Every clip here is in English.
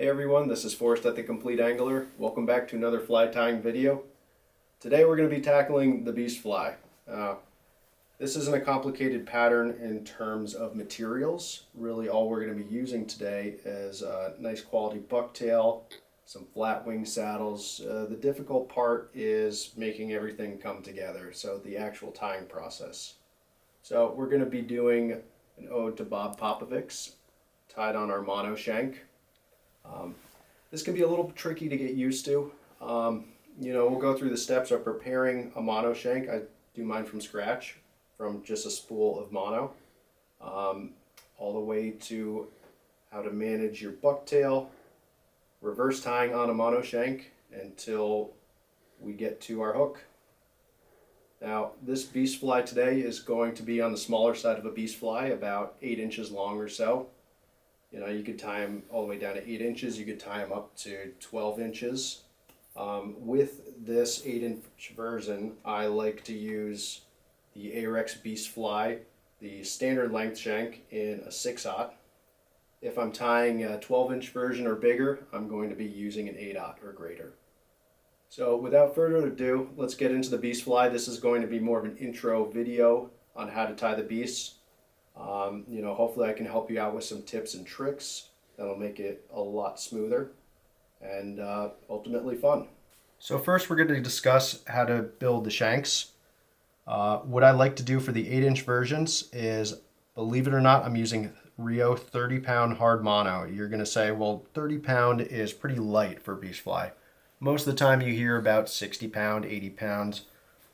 Hey everyone, this is Forrest at the Complete Angler. Welcome back to another fly tying video. Today we're going to be tackling the Beast Fly. This isn't a complicated pattern in terms of materials. Really all we're going to be using today is a nice quality bucktail, some flat wing saddles. The difficult part is making everything come together, so the actual tying process. So we're going to be doing an ode to Bob Popovic's tied on our mono shank. This can be a little tricky to get used to. We'll go through the steps of preparing a mono shank. I do mine from scratch, from just a spool of mono, all the way to how to manage your bucktail, reverse tying on a mono shank until we get to our hook. Now, this beast fly today is going to be on the smaller side of a beast fly, about 8 inches long or so. You could tie them all the way down to 8 inches. You could tie them up to 12 inches. With this 8-inch version, I like to use the Ahrex Beast Fly, the standard length shank in a 6/0. If I'm tying a 12-inch version or bigger, I'm going to be using an 8/0 or greater. So without further ado, let's get into the Beast Fly. This is going to be more of an intro video on how to tie the beasts. Hopefully I can help you out with some tips and tricks that'll make it a lot smoother and ultimately fun. So first we're going to discuss how to build the shanks. What I like to do for the 8-inch versions is, believe it or not, I'm using Rio 30-pound hard mono. You're going to say, well, 30-pound is pretty light for beast fly. Most of the time you hear about 60-pound, 80 pounds.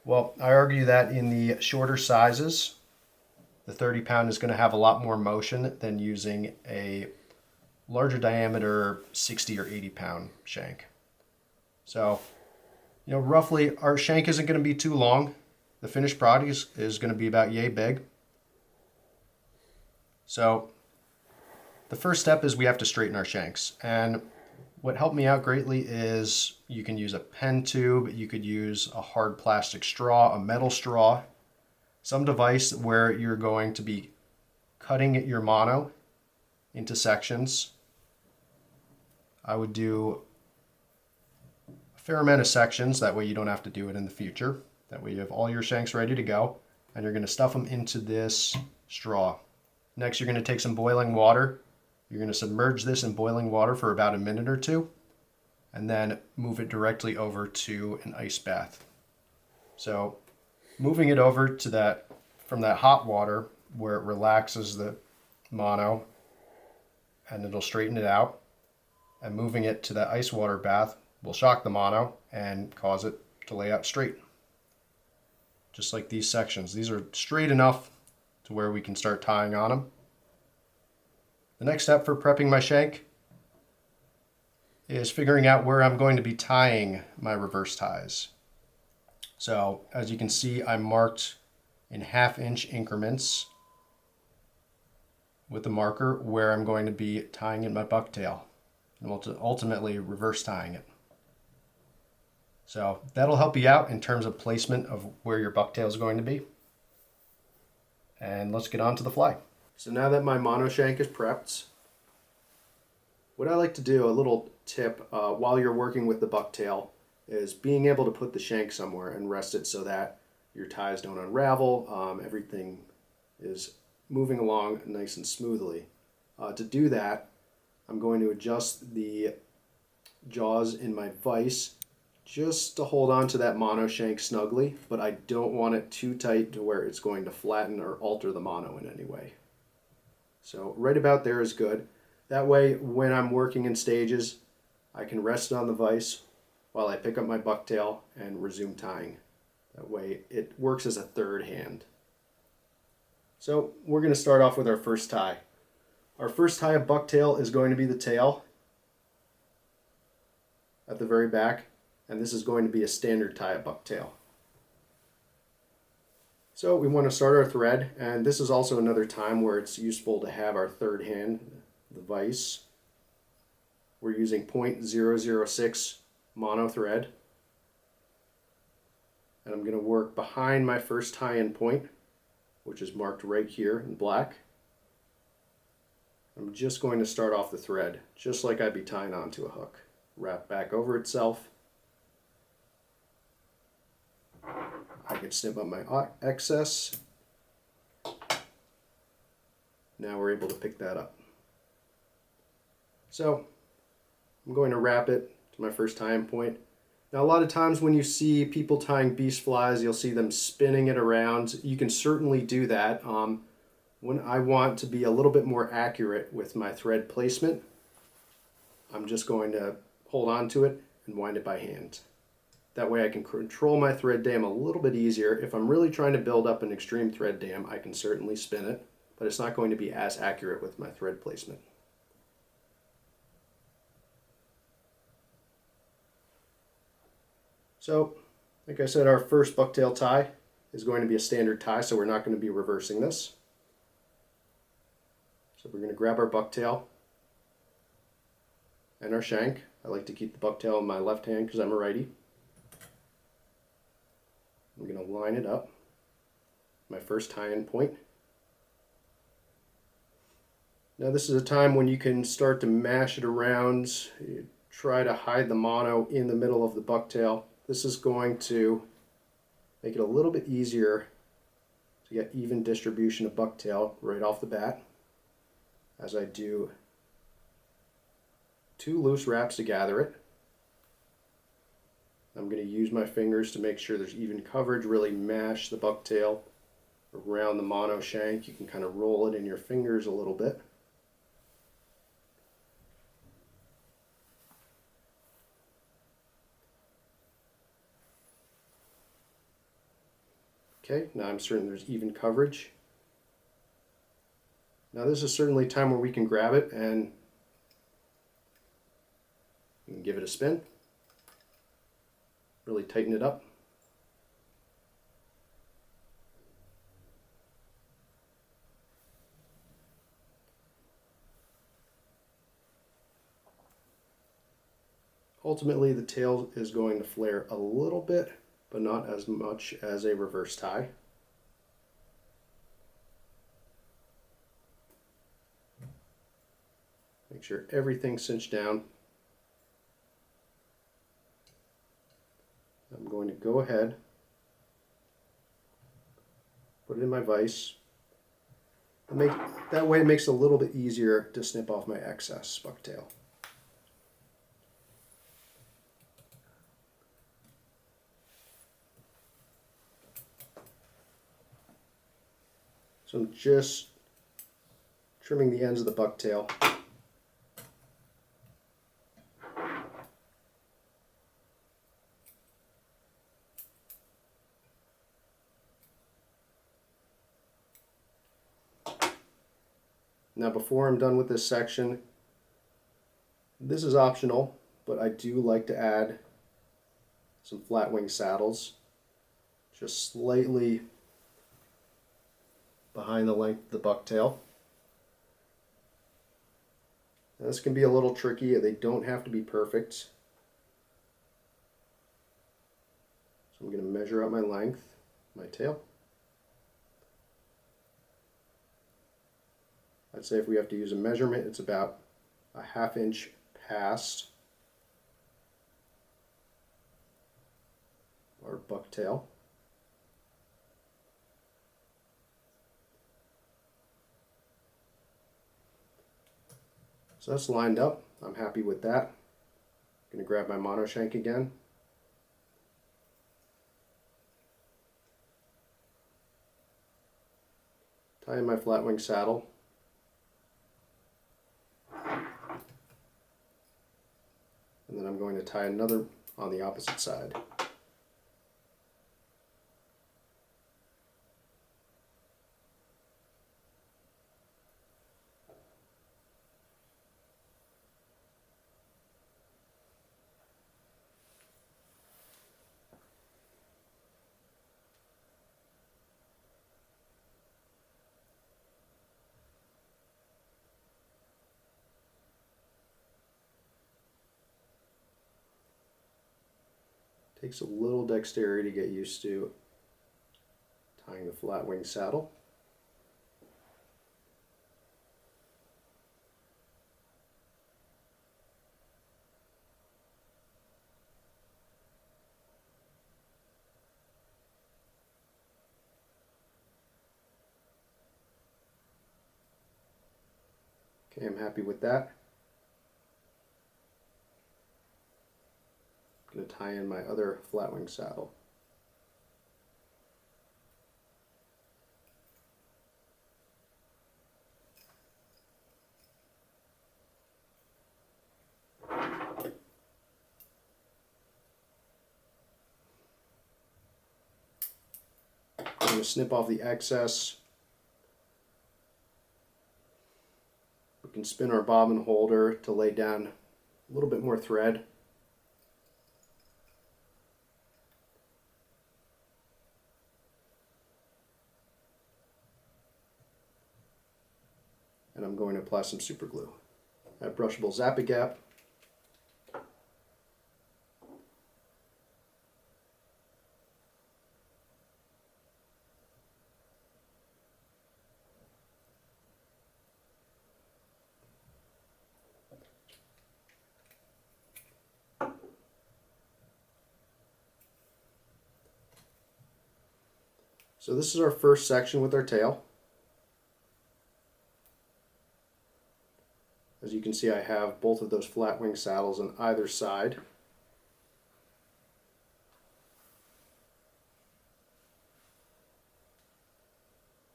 Well, I argue that in the shorter sizes, the 30-pound is going to have a lot more motion than using a larger diameter 60 or 80-pound shank. So, roughly our shank isn't going to be too long. The finished product is going to be about yay big. So, the first step is we have to straighten our shanks. And what helped me out greatly is you can use a pen tube, you could use a hard plastic straw, a metal straw, some device where you're going to be cutting your mono into sections. I would do a fair amount of sections, that way you don't have to do it in the future. That way you have all your shanks ready to go, and you're going to stuff them into this straw. Next you're going to take some boiling water. You're going to submerge this in boiling water for about a minute or two, and then move it directly over to an ice bath. So moving it over to from that hot water where it relaxes the mono and it'll straighten it out, and moving it to that ice water bath will shock the mono and cause it to lay out straight. Just like these sections. These are straight enough to where we can start tying on them. The next step for prepping my shank is figuring out where I'm going to be tying my reverse ties. So as you can see, I marked in 1/2-inch increments with the marker where I'm going to be tying in my bucktail, and ultimately reverse tying it. So that'll help you out in terms of placement of where your bucktail is going to be. And let's get on to the fly. So now that my mono shank is prepped, what I like to do, a little tip while you're working with the bucktail, is being able to put the shank somewhere and rest it so that your ties don't unravel. Everything is moving along nice and smoothly. To do that, I'm going to adjust the jaws in my vise just to hold on to that mono shank snugly, but I don't want it too tight to where it's going to flatten or alter the mono in any way. So right about there is good. That way, when I'm working in stages, I can rest on the vise while I pick up my bucktail and resume tying. That way it works as a third hand. So we're going to start off with our first tie. Our first tie of bucktail is going to be the tail at the very back, and this is going to be a standard tie of bucktail. So we want to start our thread, and this is also another time where it's useful to have our third hand, the vise. We're using .006 mono thread, and I'm going to work behind my first tie-in point, which is marked right here in black, I'm just going to start off the thread, just like I'd be tying onto a hook. Wrap back over itself. I can snip up my excess. Now we're able to pick that up. So I'm going to wrap it to my first tying point. Now a lot of times when you see people tying beast flies, you'll see them spinning it around. You can certainly do that. When I want to be a little bit more accurate with my thread placement, I'm just going to hold on to it and wind it by hand. That way I can control my thread dam a little bit easier. If I'm really trying to build up an extreme thread dam, I can certainly spin it, but it's not going to be as accurate with my thread placement. So, like I said, our first bucktail tie is going to be a standard tie, so we're not going to be reversing this. So we're going to grab our bucktail and our shank. I like to keep the bucktail in my left hand because I'm a righty. I'm going to line it up, my first tie-in point. Now this is a time when you can start to mash it around, try to hide the mono in the middle of the bucktail. This is going to make it a little bit easier to get even distribution of bucktail right off the bat, as I do 2 loose wraps to gather it. I'm going to use my fingers to make sure there's even coverage, really mash the bucktail around the mono shank. You can kind of roll it in your fingers a little bit. Okay, now I'm certain there's even coverage. Now this is certainly a time where we can grab it and you can give it a spin. Really tighten it up. Ultimately, the tail is going to flare a little bit, but not as much as a reverse tie. Make sure everything's cinched down. I'm going to go ahead, put it in my vise. That way it makes it a little bit easier to snip off my excess bucktail. So I'm just trimming the ends of the bucktail. Now before I'm done with this section, this is optional, but I do like to add some flat wing saddles, just slightly behind the length of the bucktail. Now this can be a little tricky, they don't have to be perfect. So I'm going to measure out my length, my tail. I'd say if we have to use a measurement, it's about a ½ inch past our bucktail. So that's lined up. I'm happy with that. I'm going to grab my mono shank again. Tie in my flat wing saddle. And then I'm going to tie another on the opposite side. Takes a little dexterity to get used to tying the flat wing saddle. Okay, I'm happy with that. I'm going to tie in my other flatwing saddle. I'm going to snip off the excess. We can spin our bobbin holder to lay down a little bit more thread. And I'm going to apply some super glue. I have brushable Zap-A-Gap. So this is our first section with our tail. As you can see, I have both of those flat wing saddles on either side.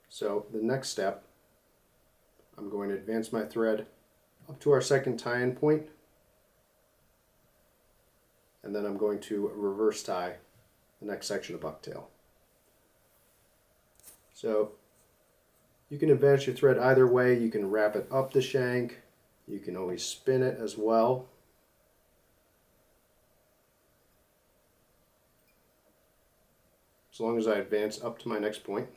So the next step, I'm going to advance my thread up to our second tie-in point, and then I'm going to reverse tie the next section of bucktail. So you can advance your thread either way. You can wrap it up the shank. You can always spin it as well. As long as I advance up to my next point.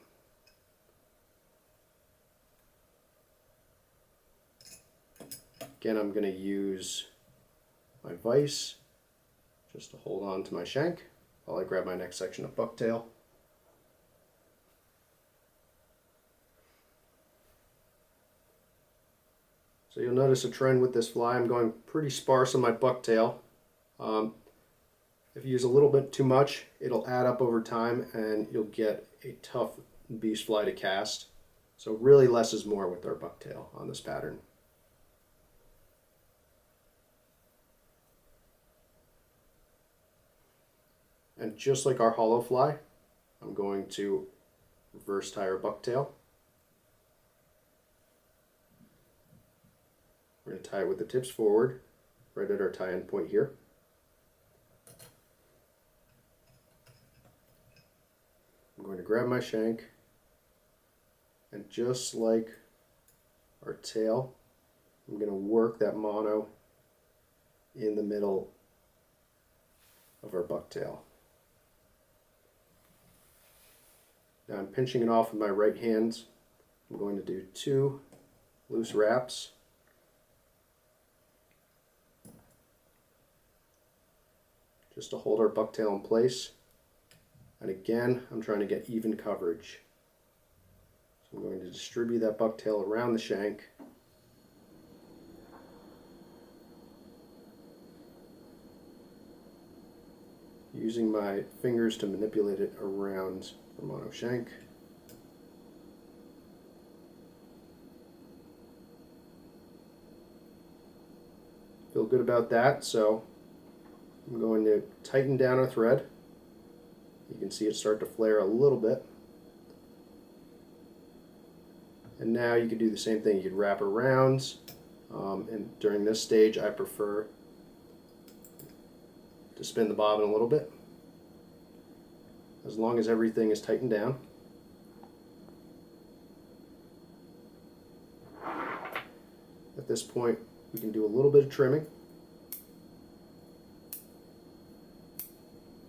Again, I'm going to use my vise just to hold on to my shank while I grab my next section of bucktail. So you'll notice a trend with this fly. I'm going pretty sparse on my bucktail. If you use a little bit too much, it'll add up over time and you'll get a tough beast fly to cast. So really less is more with our bucktail on this pattern. And just like our hollow fly, I'm going to reverse tie our bucktail. We're going to tie it with the tips forward, right at our tie-in point here. I'm going to grab my shank, and just like our tail, I'm going to work that mono in the middle of our bucktail. Now I'm pinching it off with my right hand. I'm going to do 2 loose wraps. Just to hold our bucktail in place. And again, I'm trying to get even coverage. So I'm going to distribute that bucktail around the shank. Using my fingers to manipulate it around the mono shank. Feel good about that, so I'm going to tighten down our thread. You can see it start to flare a little bit. And now you can do the same thing. You could wrap around, and during this stage I prefer to spin the bobbin a little bit, as long as everything is tightened down. At this point we can do a little bit of trimming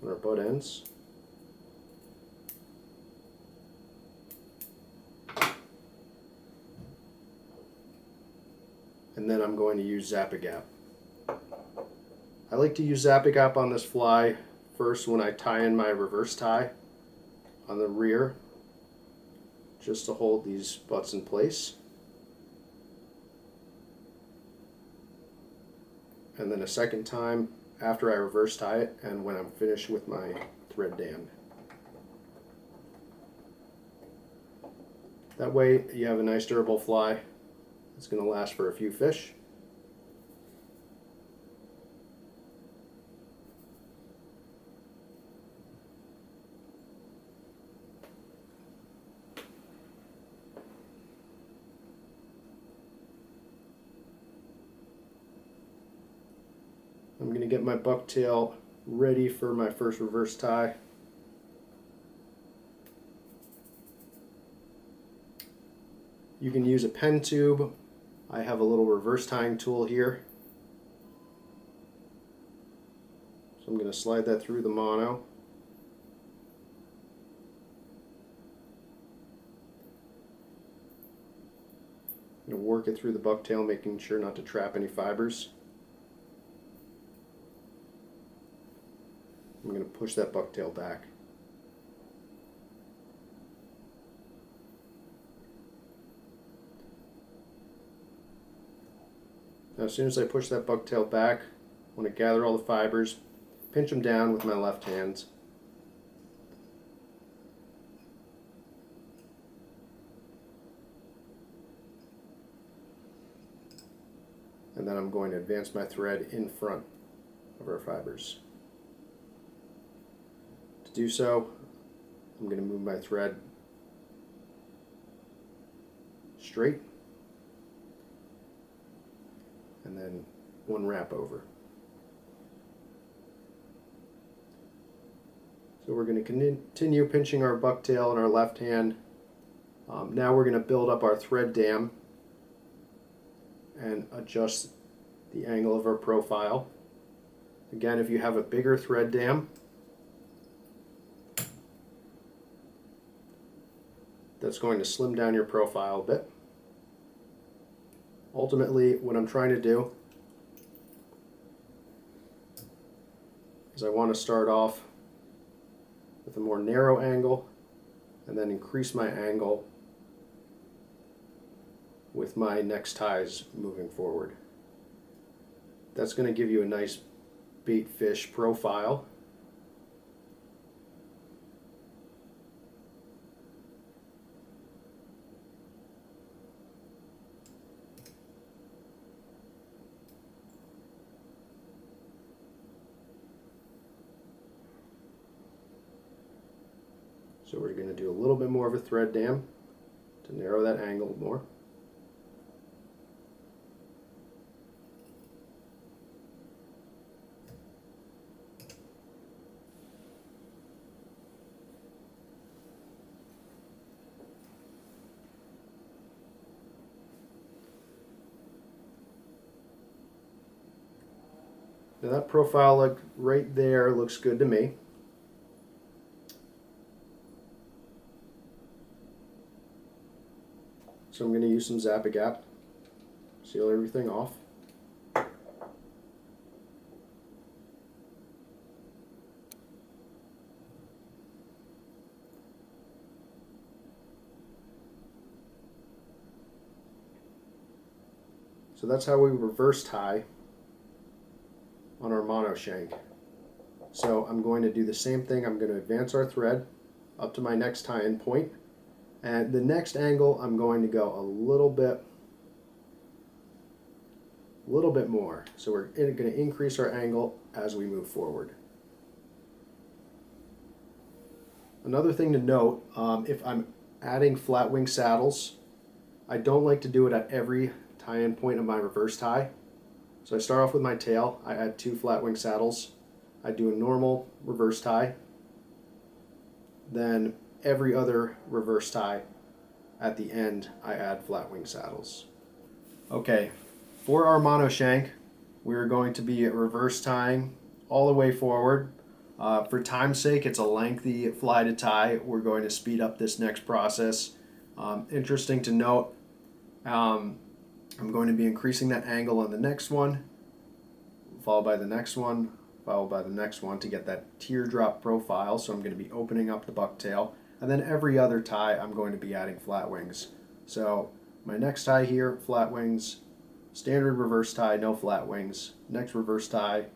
on our butt ends. And then I'm going to use Zap-A-Gap. I like to use Zap-A-Gap on this fly first when I tie in my reverse tie on the rear, just to hold these butts in place. And then a second time after I reverse tie it and when I'm finished with my thread dam. That way you have a nice durable fly It's going to last for a few fish. I'm going to get my bucktail ready for my first reverse tie. You can use a pen tube. I have a little reverse tying tool here. So I'm going to slide that through the mono. I'm going to work it through the bucktail, making sure not to trap any fibers. I'm going to push that bucktail back. Now, as soon as I push that bucktail back, I want to gather all the fibers, pinch them down with my left hand. And then I'm going to advance my thread in front of our fibers. To do so, I'm going to move my thread straight and then one wrap over. So we're going to continue pinching our bucktail in our left hand. Now we're going to build up our thread dam and adjust the angle of our profile. Again, if you have a bigger thread dam, that's going to slim down your profile a bit. Ultimately, what I'm trying to do is I want to start off with a more narrow angle and then increase my angle with my next ties moving forward. That's going to give you a nice bait fish profile. So we're going to do a little bit more of a thread dam to narrow that angle more. Now that profile right there looks good to me. So I'm going to use some Zap-A-Gap, seal everything off. So that's how we reverse tie on our mono shank. So I'm going to do the same thing. I'm going to advance our thread up to my next tie-in point. And the next angle, I'm going to go a little bit more. So we're going to increase our angle as we move forward. Another thing to note, if I'm adding flat wing saddles, I don't like to do it at every tie-in point of my reverse tie. So I start off with my tail, I add 2 flat wing saddles, I do a normal reverse tie, then every other reverse tie at the end I add flat wing saddles. Okay, for our mono shank we're going to be reverse tying all the way forward. For time's sake, it's a lengthy fly to tie. We're going to speed up this next process. Interesting to note, I'm going to be increasing that angle on the next one, followed by the next one, followed by the next one to get that teardrop profile. So I'm going to be opening up the bucktail. And then every other tie, I'm going to be adding flat wings. So my next tie here, flat wings, standard reverse tie, no flat wings. Next reverse tie,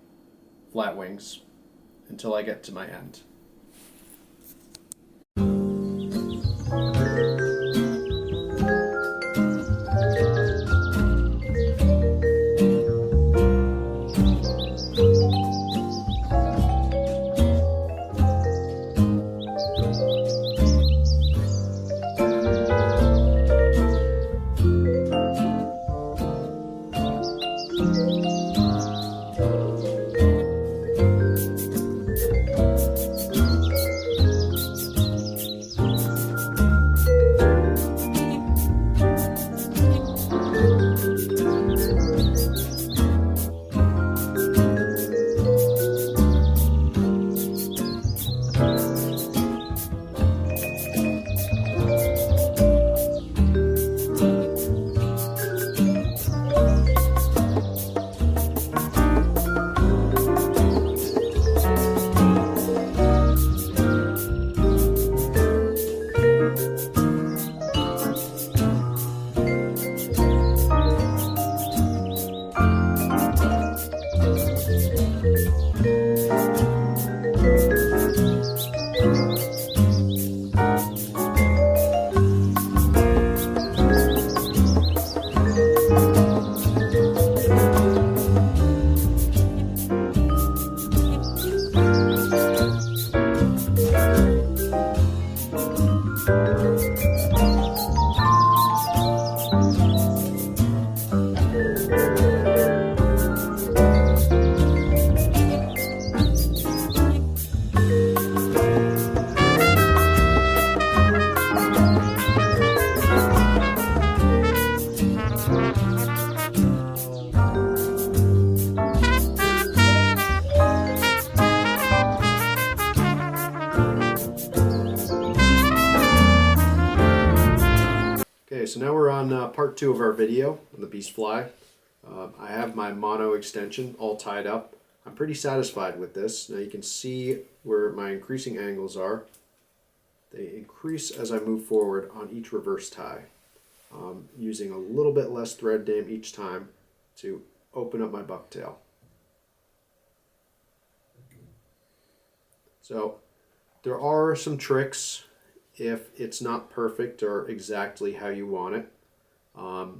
flat wings, until I get to my end. part 2 of our video on the Beast Fly. I have my mono extension all tied up. I'm pretty satisfied with this. Now you can see where my increasing angles are. They increase as I move forward on each reverse tie, using a little bit less thread dam each time to open up my bucktail. So there are some tricks if it's not perfect or exactly how you want it.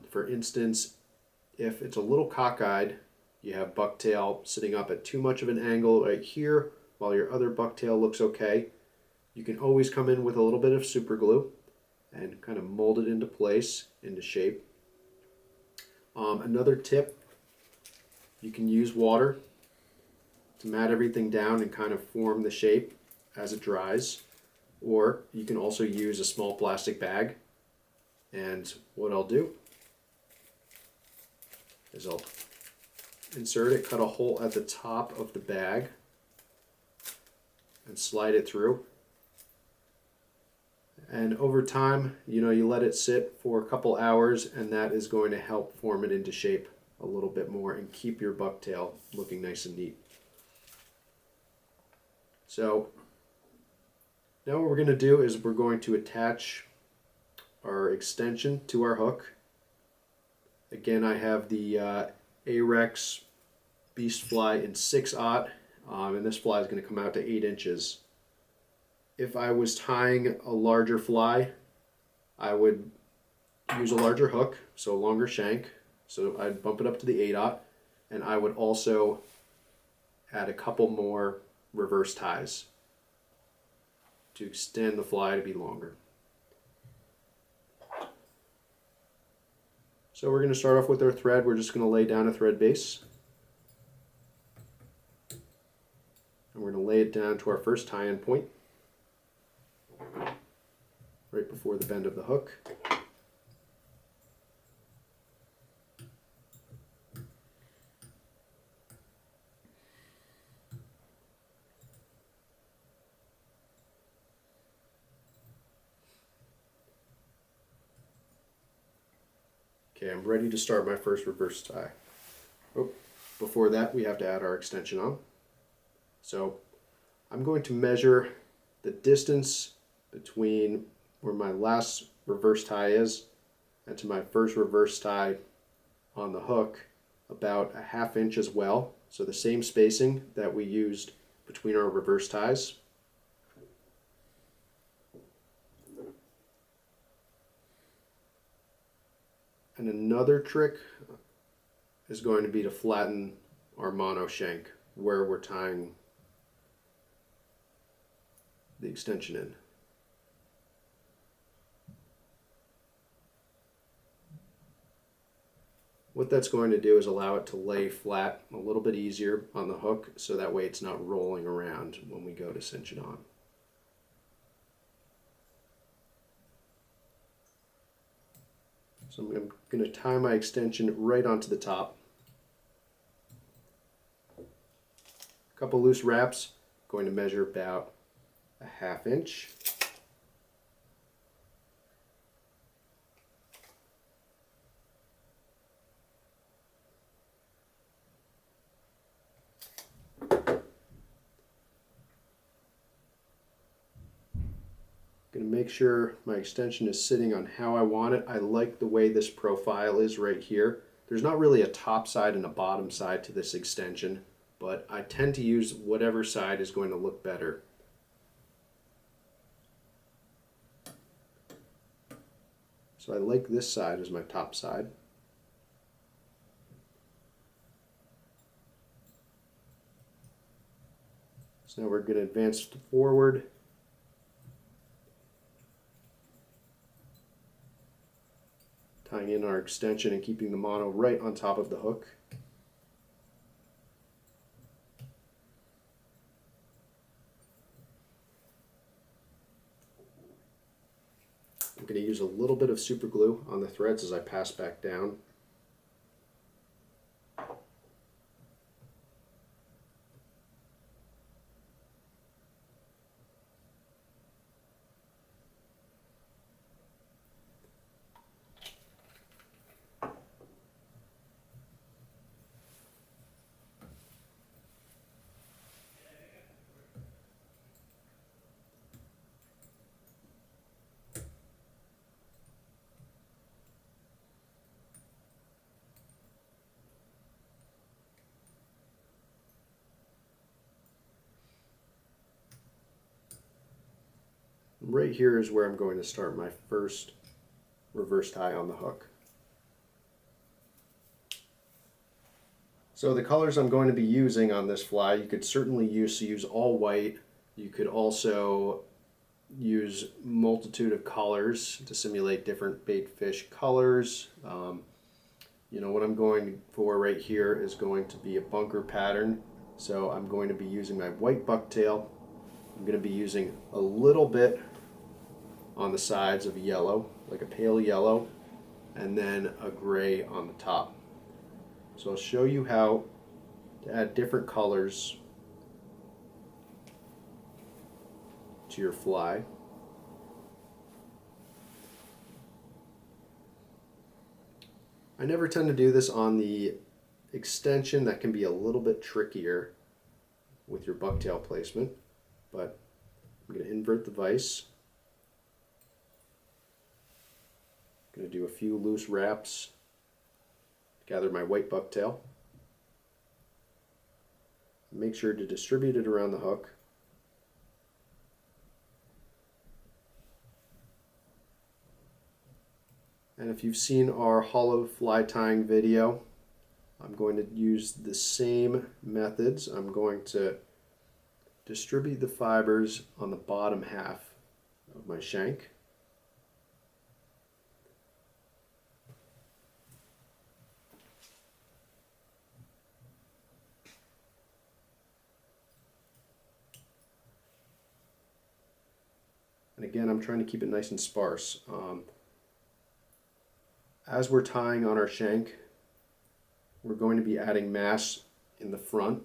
For instance, if it's a little cockeyed, you have bucktail sitting up at too much of an angle right here while your other bucktail looks okay, you can always come in with a little bit of super glue and kind of mold it into place, into shape. Another tip, you can use water to mat everything down and kind of form the shape as it dries. Or you can also use a small plastic bag. And what I'll do is I'll insert it, cut a hole at the top of the bag, and slide it through. And over time, you let it sit for a couple hours, and that is going to help form it into shape a little bit more and keep your bucktail looking nice and neat. So now what we're going to do is we're going to attach our extension to our hook. Again, I have the Ahrex Beast Fly in 6/0, and this fly is going to come out to 8 inches. If I was tying a larger fly, I would use a larger hook, so a longer shank. So I'd bump it up to the 8/0, and I would also add a couple more reverse ties to extend the fly to be longer. So we're going to start off with our thread. We're just going to lay down a thread base. And we're going to lay it down to our first tie-in point, right before the bend of the hook. Okay, I'm ready to start my first reverse tie. Oh, before that, we have to add our extension on. So I'm going to measure the distance between where my last reverse tie is and to my first reverse tie on the hook, about a 1/2 inch as well. So the same spacing that we used between our reverse ties. And another trick is going to be to flatten our mono shank where we're tying the extension in. What that's going to do is allow it to lay flat a little bit easier on the hook, so that way it's not rolling around when we go to cinch it on. So I'm going to tie my extension right onto the top. A couple loose wraps, going to measure about a 1/2 inch. Going to make sure my extension is sitting on how I want it. I like the way this profile is right here. There's not really a top side and a bottom side to this extension, but I tend to use whatever side is going to look better. So I like this side as my top side. So now we're going to advance forward. Tying in our extension and keeping the mono right on top of the hook. I'm going to use a little bit of super glue on the threads as I pass back down. Right here is where I'm going to start my first reverse tie on the hook. So the colors I'm going to be using on this fly, you could certainly use all white. You could also use multitude of colors to simulate different bait fish colors. You know, what I'm going for right here is going to be a bunker pattern. So I'm going to be using my white bucktail. I'm going to be using a little bit on the sides of yellow, like a pale yellow, and then a gray on the top. So I'll show you how to add different colors to your fly. I never tend to do this on the extension. That can be a little bit trickier with your bucktail placement, but I'm going to invert the vise. I'm going to do a few loose wraps, gather my white bucktail. Make sure to distribute it around the hook. And if you've seen our hollow fly tying video, I'm going to use the same methods. I'm going to distribute the fibers on the bottom half of my shank. And again, I'm trying to keep it nice and sparse. As we're tying on our shank, we're going to be adding mass in the front.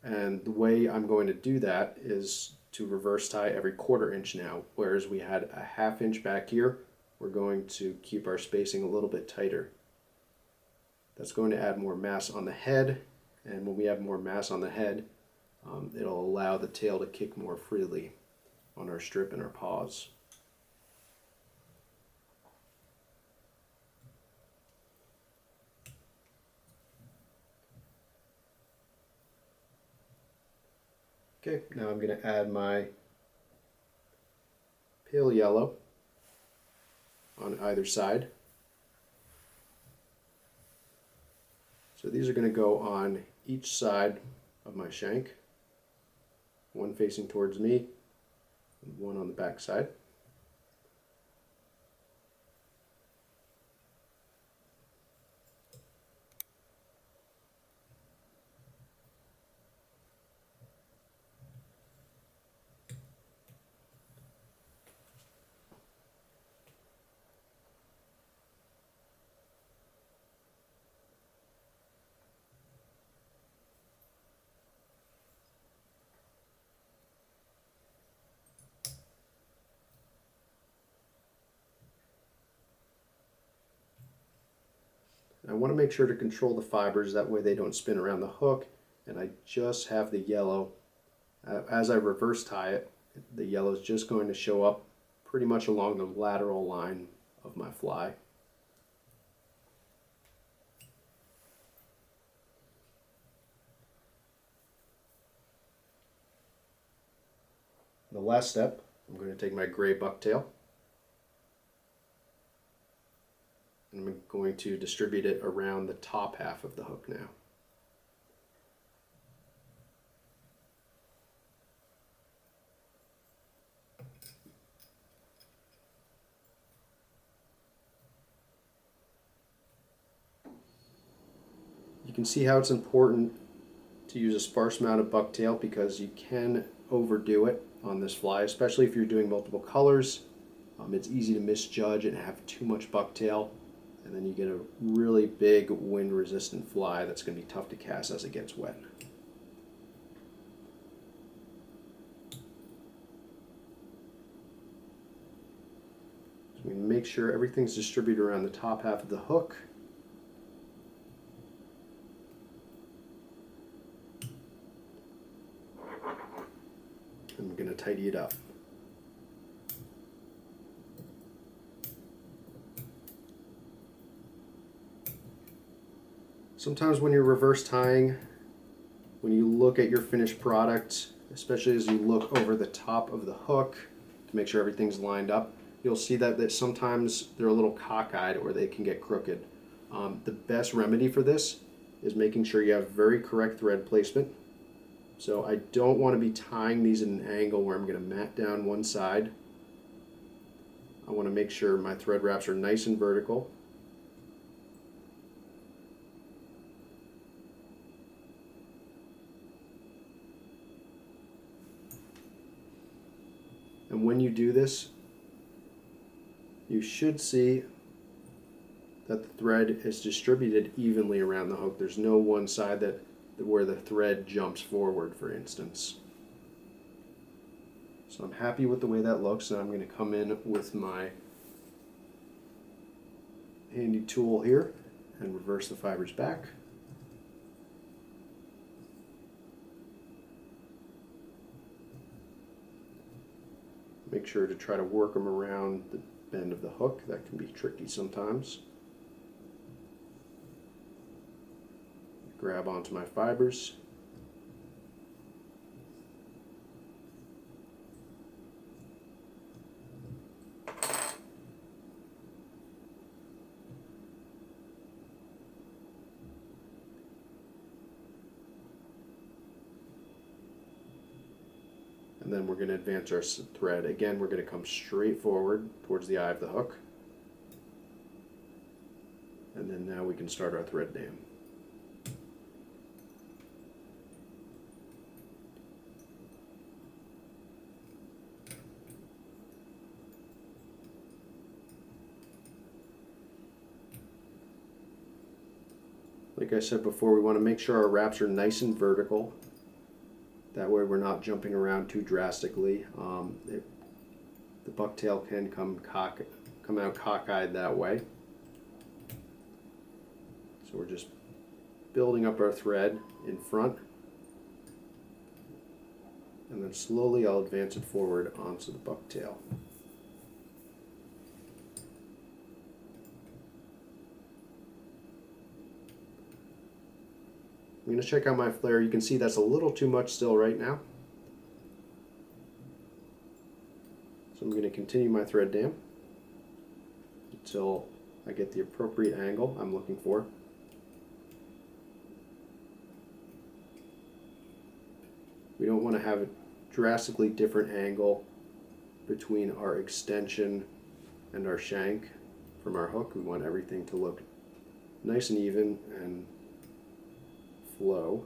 And the way I'm going to do that is to reverse tie every 1/4 inch now. Whereas we had a 1/2 inch back here, we're going to keep our spacing a little bit tighter. That's going to add more mass on the head. And when we have more mass on the head, it'll allow the tail to kick more freely on our strip and our paws. Okay, now I'm going to add my pale yellow on either side. So these are going to go on each side of my shank, one facing towards me and one on the back side. I want to make sure to control the fibers, that way they don't spin around the hook, and I just have the yellow. As I reverse tie it, the yellow is just going to show up pretty much along the lateral line of my fly. The last step, I'm going to take my gray bucktail, and I'm going to distribute it around the top half of the hook now. You can see how it's important to use a sparse amount of bucktail because you can overdo it on this fly, especially if you're doing multiple colors. It's easy to misjudge and have too much bucktail, and then you get a really big wind resistant fly that's going to be tough to cast as it gets wet. So we make sure everything's distributed around the top half of the hook. I'm going to tidy it up. Sometimes when you're reverse tying, when you look at your finished product, especially as you look over the top of the hook to make sure everything's lined up. You'll see that sometimes they're a little cockeyed or they can get crooked. The best remedy for this is making sure you have very correct thread placement. So I don't want to be tying these at an angle where I'm going to mat down one side. I want to make sure my thread wraps are nice and vertical. And when you do this, you should see that the thread is distributed evenly around the hook. There's no one side where the thread jumps forward, for instance. So I'm happy with the way that looks, and I'm going to come in with my handy tool here and reverse the fibers back. Make sure to try to work them around the bend of the hook. That can be tricky sometimes. Grab onto my fibers. And then we're going to advance our thread. Again, we're going to come straight forward towards the eye of the hook. And then now we can start our thread dam. Like I said before, we want to make sure our wraps are nice and vertical. That way we're not jumping around too drastically. The bucktail can come out cockeyed that way. So we're just building up our thread in front. And then slowly I'll advance it forward onto the bucktail. I'm going to check out my flare. You can see that's a little too much still right now. So I'm going to continue my thread dam until I get the appropriate angle I'm looking for. We don't want to have a drastically different angle between our extension and our shank from our hook. We want everything to look nice and even and flow.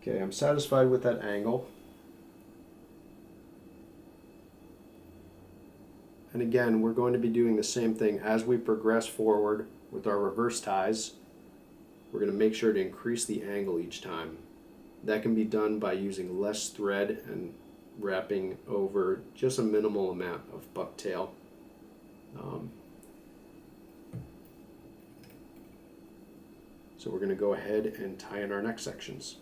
Okay, I'm satisfied with that angle. And again, we're going to be doing the same thing as we progress forward with our reverse ties. We're going to make sure to increase the angle each time. That can be done by using less thread and wrapping over just a minimal amount of bucktail. So we're going to go ahead and tie in our neck sections.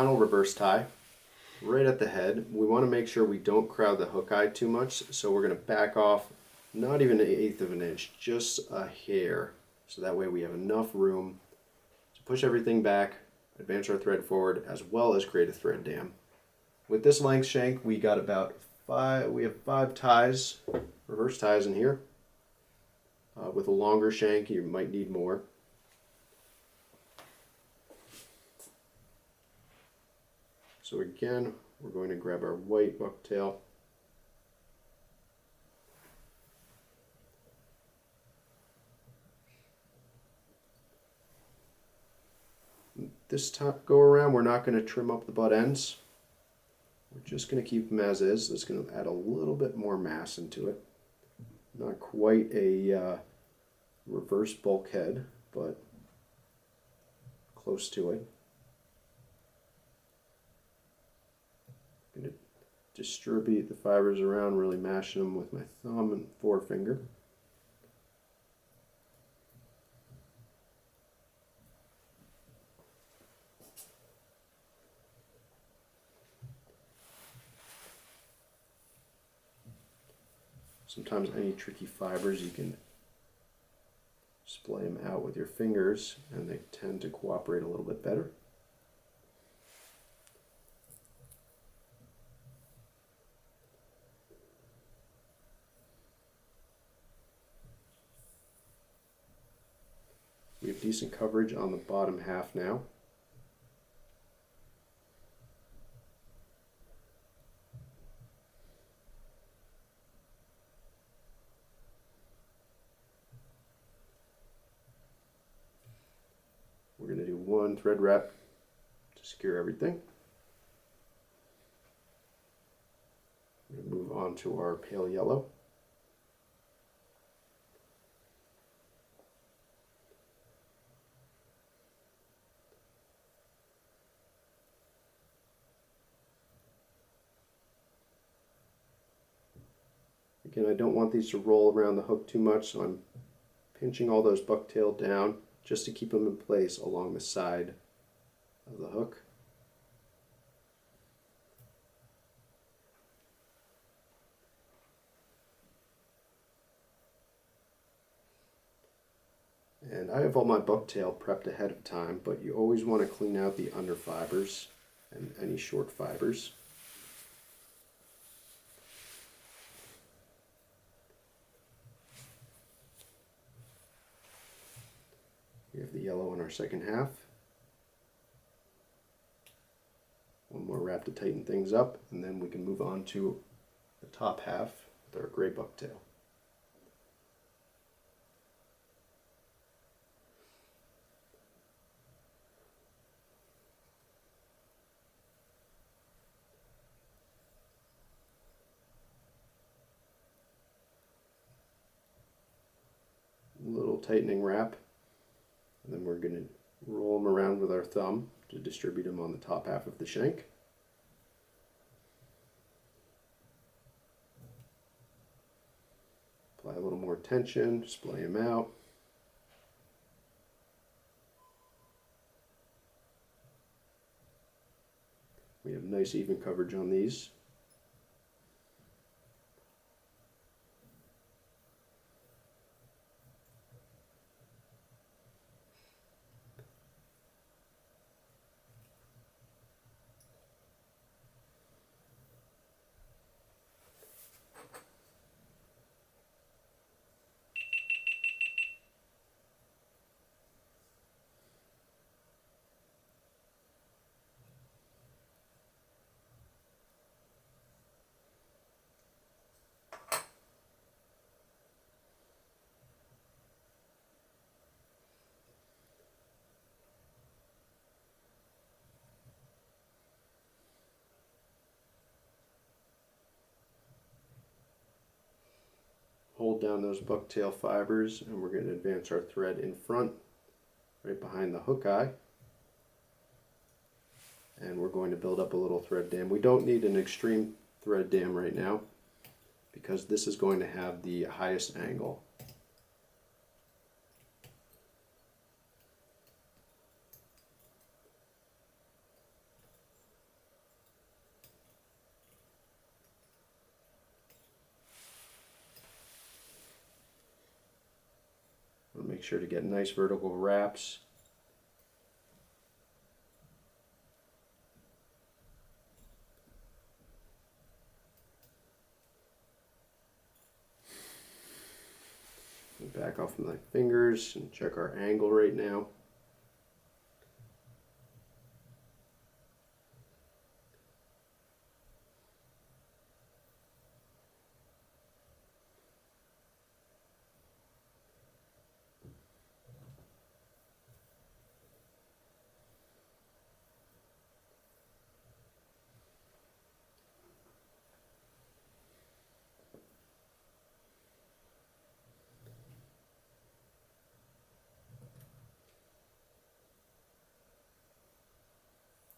final reverse tie right at the head. We want to make sure we don't crowd the hook eye too much, so we're going to back off not even 1/8 of an inch, just a hair, so that way we have enough room to push everything back, advance our thread forward, as well as create a thread dam. With this length shank, we got about we have 5 ties, reverse ties in here. With a longer shank, you might need more. So again, we're going to grab our white bucktail. This time go around, we're not going to trim up the butt ends. We're just going to keep them as is. That's going to add a little bit more mass into it. Not quite a reverse bulkhead, but close to it. I'm going to distribute the fibers around, really mashing them with my thumb and forefinger. Sometimes any tricky fibers, you can splay them out with your fingers and they tend to cooperate a little bit better. We have decent coverage on the bottom half now. We're going to do one thread wrap to secure everything. We're going to move on to our pale yellow. Again, I don't want these to roll around the hook too much, so I'm pinching all those bucktail down just to keep them in place along the side of the hook. And I have all my bucktail prepped ahead of time, but you always want to clean out the under fibers and any short fibers. We have the yellow in our second half. One more wrap to tighten things up, and then we can move on to the top half with our gray bucktail. Little tightening wrap. And then we're going to roll them around with our thumb to distribute them on the top half of the shank. Apply a little more tension, splay them out. We have nice even coverage on these. Hold down those bucktail fibers, and we're going to advance our thread in front, right behind the hook eye. And we're going to build up a little thread dam. We don't need an extreme thread dam right now because this is going to have the highest angle. Make sure to get nice vertical wraps. Back off my fingers and check our angle right now.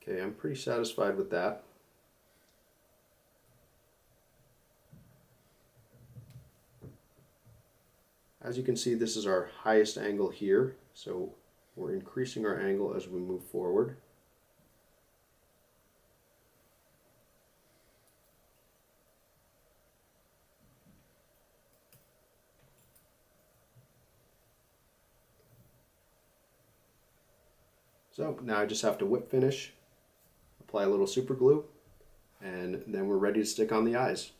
Okay, I'm pretty satisfied with that. As you can see, this is our highest angle here, so we're increasing our angle as we move forward. So now I just have to whip finish, apply a little super glue, and then we're ready to stick on the eyes.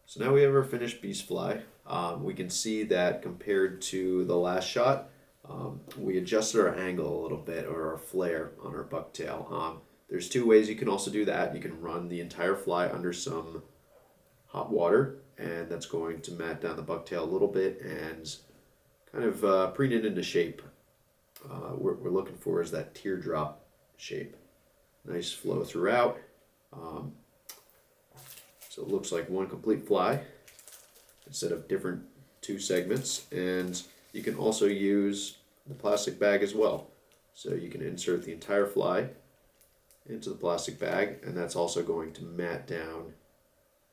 So now we have our finished beast fly. We can see that compared to the last shot, we adjusted our angle a little bit, or our flare on our bucktail. There's two ways you can also do that. You can run the entire fly under some hot water, and that's going to mat down the bucktail a little bit and kind of preen it into shape. What we're looking for is that teardrop shape. Nice flow throughout. So it looks like one complete fly instead of different two segments. And you can also use the plastic bag as well. So you can insert the entire fly into the plastic bag, and that's also going to mat down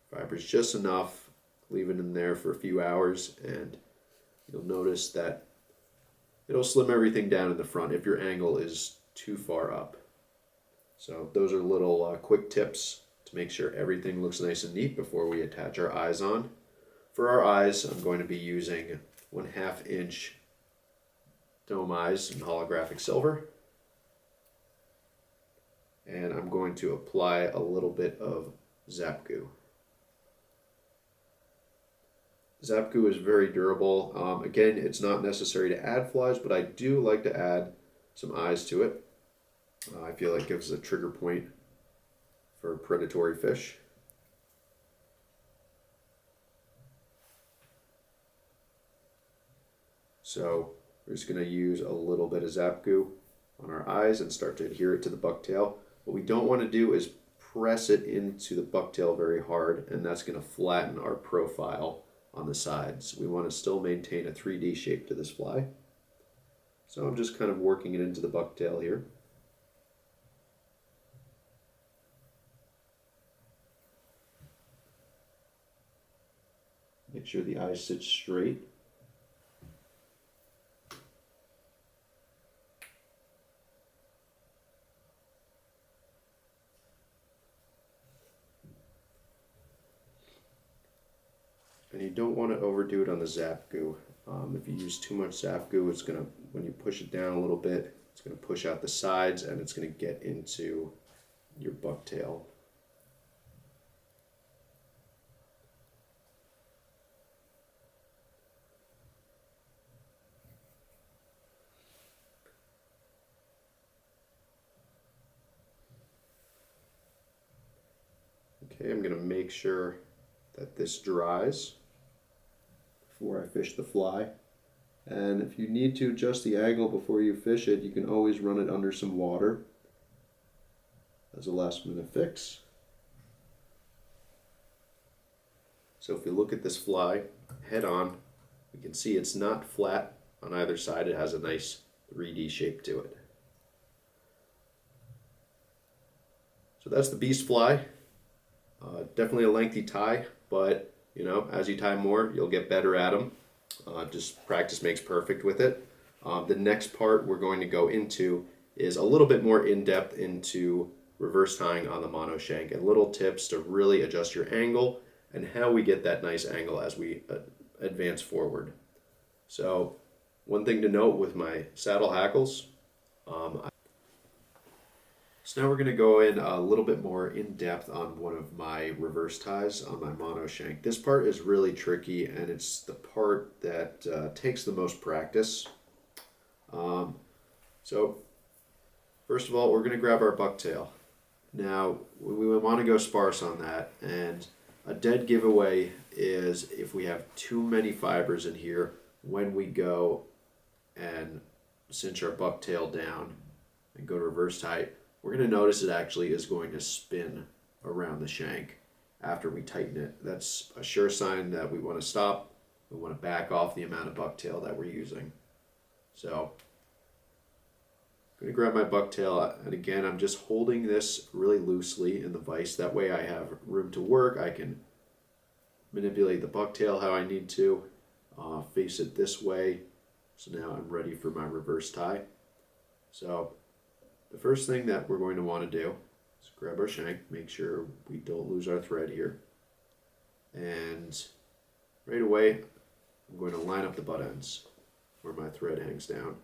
fibers just enough, leave it in there for a few hours, and you'll notice that it'll slim everything down in the front if your angle is too far up. So those are little quick tips to make sure everything looks nice and neat before we attach our eyes on. For our eyes, I'm going to be using 1/2 inch dome eyes in holographic silver. And I'm going to apply a little bit of Zap Goo. Zap Goo is very durable. Again, it's not necessary to add flies, but I do like to add some eyes to it. I feel it gives a trigger point for predatory fish. So we're just going to use a little bit of Zap Goo on our eyes and start to adhere it to the bucktail. What we don't want to do is press it into the bucktail very hard, and that's going to flatten our profile on the sides. We want to still maintain a 3D shape to this fly. So I'm just kind of working it into the bucktail here. Make sure the eyes sit straight. And you don't want to overdo it on the Zap Goo. If you use too much Zap Goo, it's going to, when you push it down a little bit, it's going to push out the sides and it's going to get into your bucktail. Okay, I'm going to make sure that this dries before I fish the fly. And if you need to adjust the angle before you fish it, you can always run it under some water as a last minute fix. So if you look at this fly head on, we can see it's not flat on either side. It has a nice 3D shape to it. So that's the beast fly. Definitely a lengthy tie, but you know, as you tie more, you'll get better at them. Just practice makes perfect with it. The next part we're going to go into is a little bit more in-depth into reverse tying on the mono shank and little tips to really adjust your angle and how we get that nice angle as we advance forward. So one thing to note with my saddle hackles, so now we're going to go in a little bit more in depth on one of my reverse ties on my mono shank. This part is really tricky, and it's the part that takes the most practice. So first of all, we're going to grab our bucktail. Now we want to go sparse on that, and a dead giveaway is if we have too many fibers in here when we go and cinch our bucktail down and go to reverse tie. We're going to notice it actually is going to spin around the shank after we tighten it. That's a sure sign that we want to stop. We want to back off the amount of bucktail that we're using. So I'm going to grab my bucktail, and again, I'm just holding this really loosely in the vise. That way I have room to work. I can manipulate the bucktail how I need to, face it this way. So now I'm ready for my reverse tie. So the first thing that we're going to want to do is grab our shank, make sure we don't lose our thread here. And right away, I'm going to line up the butt ends where my thread hangs down.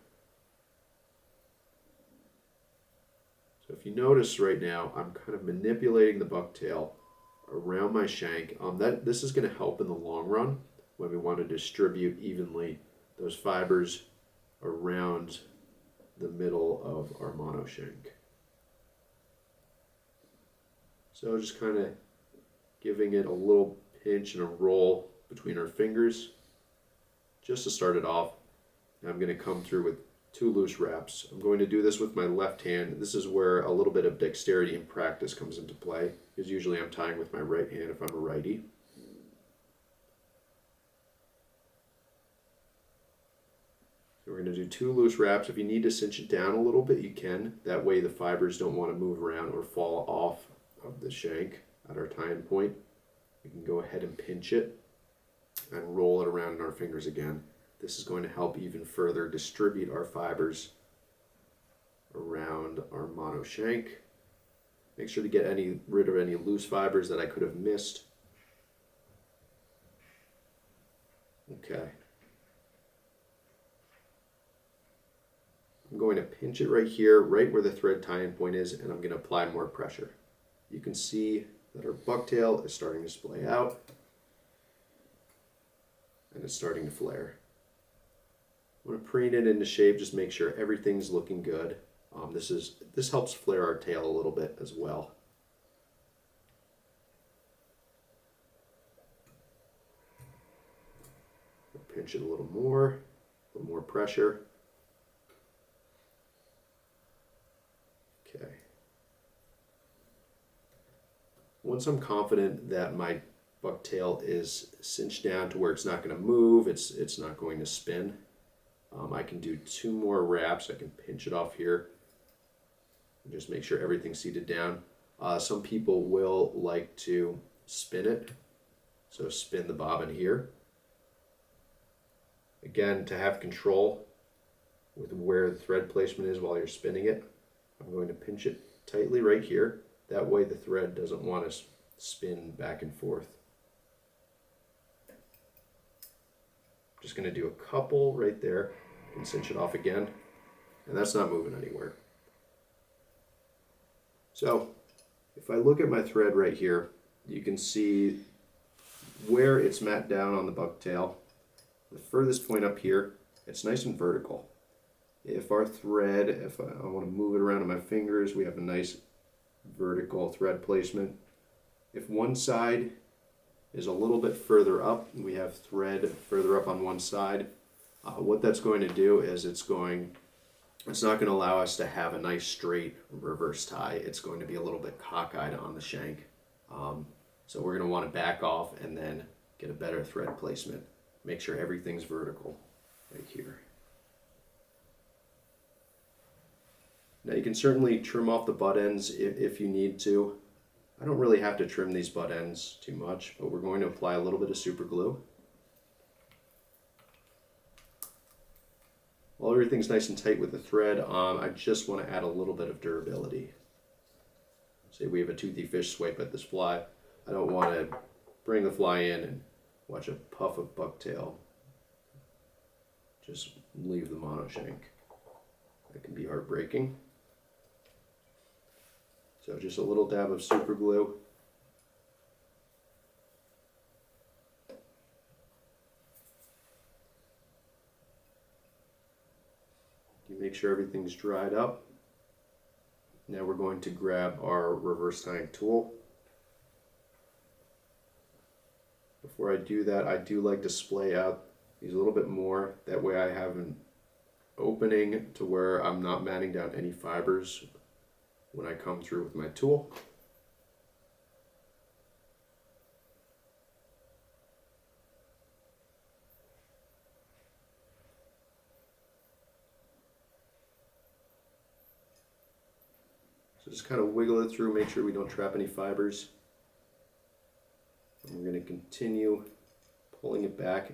So if you notice right now, I'm kind of manipulating the bucktail around my shank. This is going to help in the long run when we want to distribute evenly those fibers around the middle of our mono shank. So just kind of giving it a little pinch and a roll between our fingers just to start it off. And I'm going to come through with 2 loose wraps. I'm going to do this with my left hand. This is where a little bit of dexterity and practice comes into play, because usually I'm tying with my right hand if I'm a righty. So we're going to do 2 loose wraps. If you need to cinch it down a little bit, you can. That way the fibers don't want to move around or fall off of the shank at our tying point. We can go ahead and pinch it and roll it around in our fingers again. This is going to help even further distribute our fibers around our mono shank. Make sure to get rid of any loose fibers that I could have missed. Okay. I'm going to pinch it right here, right where the thread tie-in point is, and I'm going to apply more pressure. You can see that our bucktail is starting to splay out, and it's starting to flare. I'm going to preen it into shape, just make sure everything's looking good. This helps flare our tail a little bit as well. Pinch it a little more pressure. Okay. Once I'm confident that my bucktail is cinched down to where it's not going to move, it's not going to spin, I can do 2 more wraps. I can pinch it off here and just make sure everything's seated down. Some people will like to spin it, so spin the bobbin here. Again, to have control with where the thread placement is while you're spinning it, I'm going to pinch it tightly right here. That way the thread doesn't want to spin back and forth. Just going to do a couple right there and cinch it off again, and that's not moving anywhere. So if I look at my thread right here, you can see where it's mapped down on the bucktail. The furthest point up here, it's nice and vertical. If our thread, if I want to move it around on my fingers, we have a nice vertical thread placement. If one side is a little bit further up, we have thread further up on one side, what that's going to do is it's not going to allow us to have a nice straight reverse tie. It's going to be a little bit cockeyed on the shank. So we're going to want to back off and then get a better thread placement. Make sure everything's vertical right here. Now you can certainly trim off the butt ends if you need to. I don't really have to trim these butt ends too much, but we're going to apply a little bit of super glue. While everything's nice and tight with the thread, I just want to add a little bit of durability. Say we have a toothy fish swipe at this fly. I don't want to bring the fly in and watch a puff of bucktail just leave the mono shank. That can be heartbreaking. So just a little dab of super glue. You make sure everything's dried up. Now we're going to grab our reverse tying tool. Before I do that, I do like to splay out these a little bit more. That way I have an opening to where I'm not matting down any fibers when I come through with my tool. So just kind of wiggle it through, make sure we don't trap any fibers. And we're going to continue pulling it back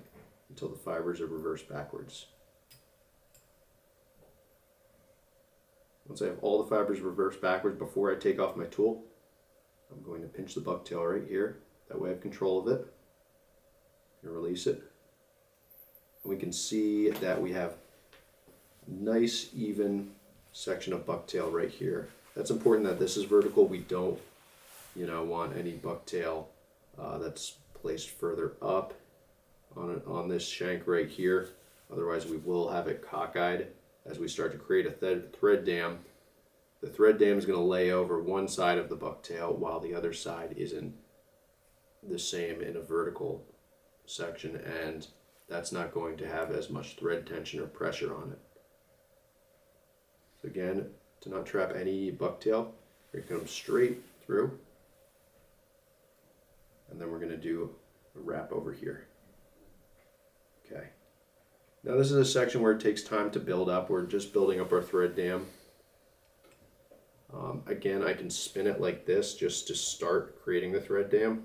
until the fibers are reversed backwards. Once I have all the fibers reversed backwards before I take off my tool, I'm going to pinch the bucktail right here. That way I have control of it. And release it. And we can see that we have nice even section of bucktail right here. That's important that this is vertical. We don't, want any bucktail that's placed further up on this shank right here. Otherwise we will have it cockeyed as we start to create a thread dam. The thread dam is going to lay over one side of the bucktail while the other side isn't the same in a vertical section, and that's not going to have as much thread tension or pressure on it. So again, to not trap any bucktail, we're going to come straight through, and then we're going to do a wrap over here. Okay. Now this is a section where it takes time to build up. We're just building up our thread dam. Again, I can spin it like this just to start creating the thread dam.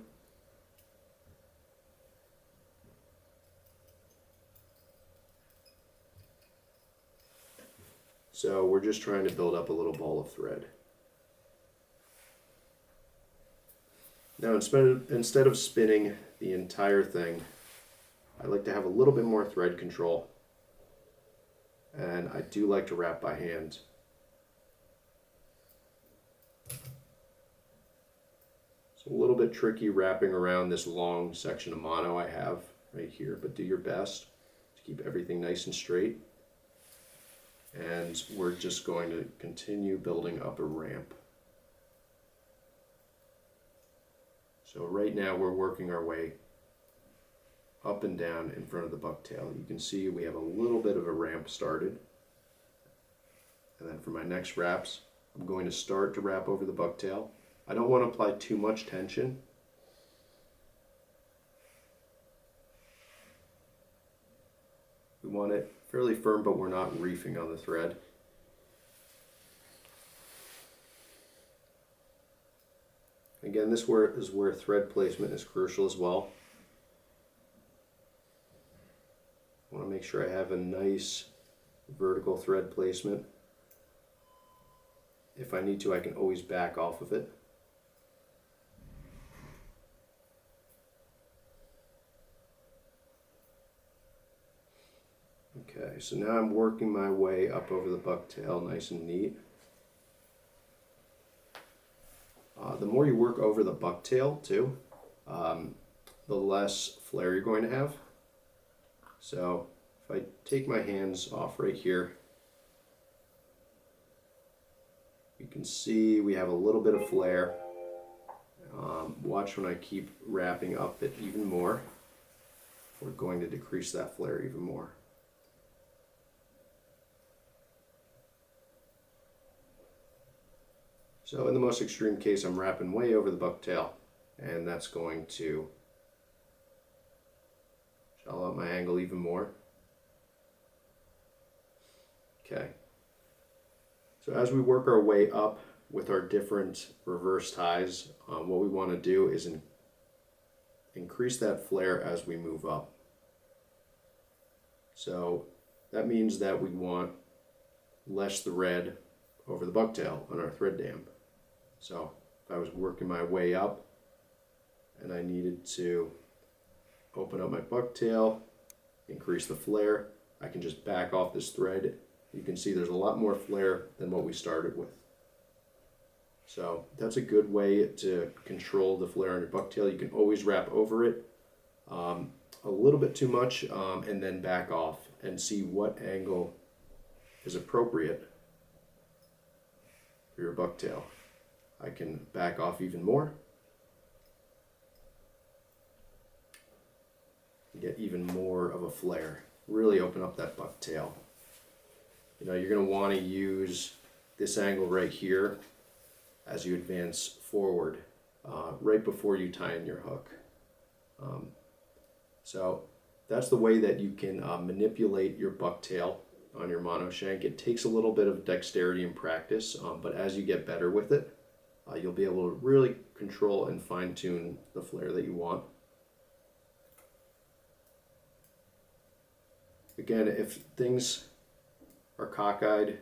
So we're just trying to build up a little ball of thread. Now instead of spinning the entire thing, I like to have a little bit more thread control, and I do like to wrap by hand. It's a little bit tricky wrapping around this long section of mono I have right here, but do your best to keep everything nice and straight. And we're just going to continue building up a ramp. So right now we're working our way up and down in front of the bucktail. You can see we have a little bit of a ramp started. And then for my next wraps, I'm going to start to wrap over the bucktail. I don't want to apply too much tension. We want it fairly firm, but we're not reefing on the thread. Again, this is where thread placement is crucial as well. I want to make sure I have a nice vertical thread placement. If I need to, I can always back off of it. Okay, so now I'm working my way up over the bucktail nice and neat. The more you work over the bucktail too, the less flare you're going to have. So if I take my hands off right here, you can see we have a little bit of flare. Watch when I keep wrapping up it even more. We're going to decrease that flare even more. So in the most extreme case, I'm wrapping way over the bucktail, and that's going to shallow out my angle even more. Okay. So as we work our way up with our different reverse ties, what we want to do is increase that flare as we move up. So that means that we want less thread over the bucktail on our thread dam. So if I was working my way up and I needed to open up my bucktail, increase the flare, I can just back off this thread. You can see there's a lot more flare than what we started with. So that's a good way to control the flare on your bucktail. You can always wrap over it a little bit too much and then back off and see what angle is appropriate for your bucktail. I can back off even more. Get even more of a flare. Really open up that bucktail. You know, you're going to want to use this angle right here as you advance forward, right before you tie in your hook. So that's the way that you can manipulate your bucktail on your mono shank. It takes a little bit of dexterity and practice, but as you get better with it, you'll be able to really control and fine-tune the flare that you want. Again, if things are cockeyed,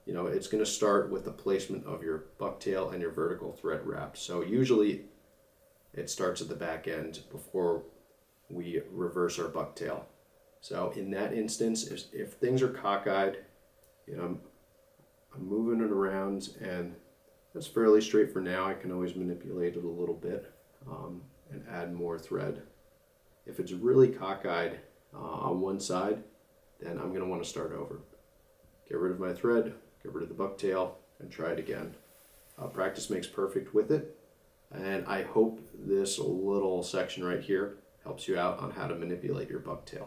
you know, it's going to start with the placement of your bucktail and your vertical thread wrap. So usually it starts at the back end before we reverse our bucktail. So in that instance, if things are cockeyed, you know, I'm moving it around, and that's fairly straight for now. I can always manipulate it a little bit and add more thread. If it's really cockeyed on one side, then I'm going to want to start over. Get rid of my thread, get rid of the bucktail, and try it again. Practice makes perfect with it, and I hope this little section right here helps you out on how to manipulate your bucktail.